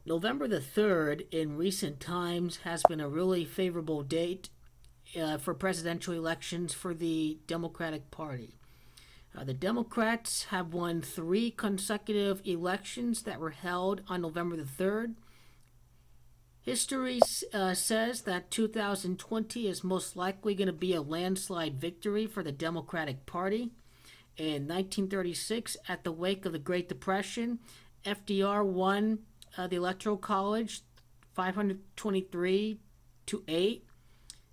November the 3rd in recent times has been a really favorable date for presidential elections for the Democratic Party. The Democrats have won 3 consecutive elections that were held on November the 3rd. History says that 2020 is most likely going to be a landslide victory for the Democratic Party. In 1936, at the wake of the Great Depression, FDR won the Electoral College 523 to 8.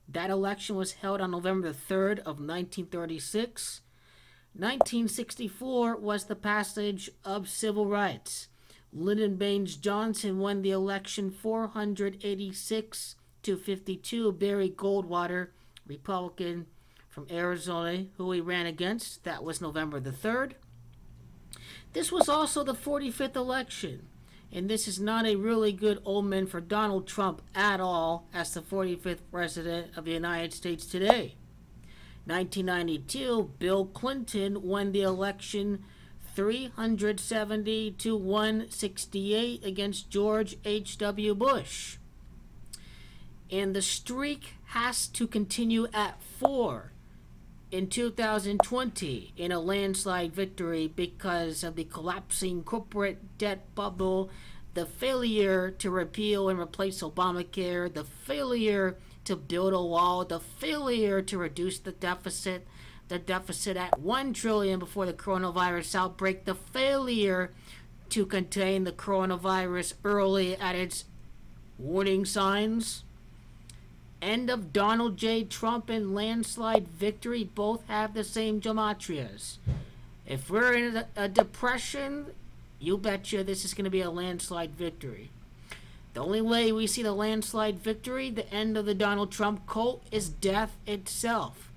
That election was held on November the 3rd of 1936. 1964 was the passage of civil rights. Lyndon Baines Johnson won the election 486 to 52. Barry Goldwater, Republican from Arizona, who he ran against, that was November the 3rd. This was also the 45th election, and this is not a really good omen for Donald Trump at all as the 45th president of the United States today. 1992, Bill Clinton won the election 370 to 168 against George H.W. Bush. And the streak has to continue at 4 in 2020 in a landslide victory because of the collapsing corporate debt bubble, the failure to repeal and replace Obamacare, the failure to build a wall, the failure to reduce the deficit at $1 trillion before the coronavirus outbreak, the failure to contain the coronavirus early at its warning signs. End of Donald J. Trump and landslide victory both have the same gematrias. If we're in a depression, you betcha this is going to be a landslide victory. The only way we see the landslide victory, the end of the Donald Trump cult, is death itself.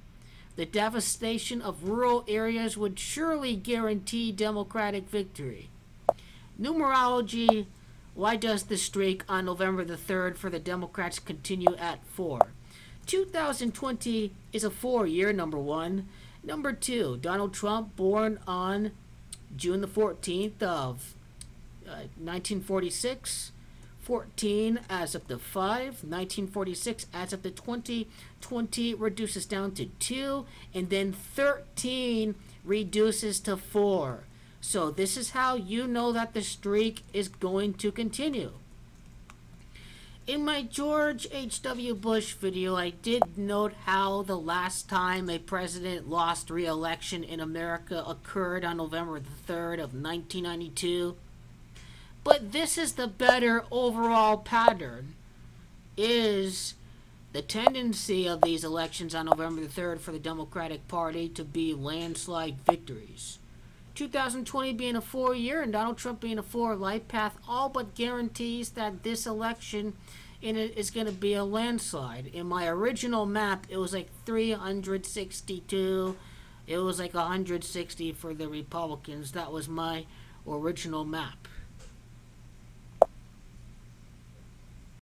The devastation of rural areas would surely guarantee Democratic victory. Numerology. Why does the streak on November the 3rd for the Democrats continue at 4? 2020 is a 4 year, number 1. Number 2, Donald Trump, born on June the 14th of 1946. 14 adds up to 5. 1946 adds up to 20. 20 reduces down to 2. And then 13 reduces to 4. So this is how you know that the streak is going to continue. In my George H.W. Bush video, I did note how the last time a president lost re-election in America occurred on November the 3rd of 1992. But this is the better overall pattern, is the tendency of these elections on November the 3rd for the Democratic Party to be landslide victories. 2020 being a 4 year and Donald Trump being a 4 life path all but guarantees that this election in it is going to be a landslide. In my original map, it was like 362. It was like 160 for the Republicans. That was my original map.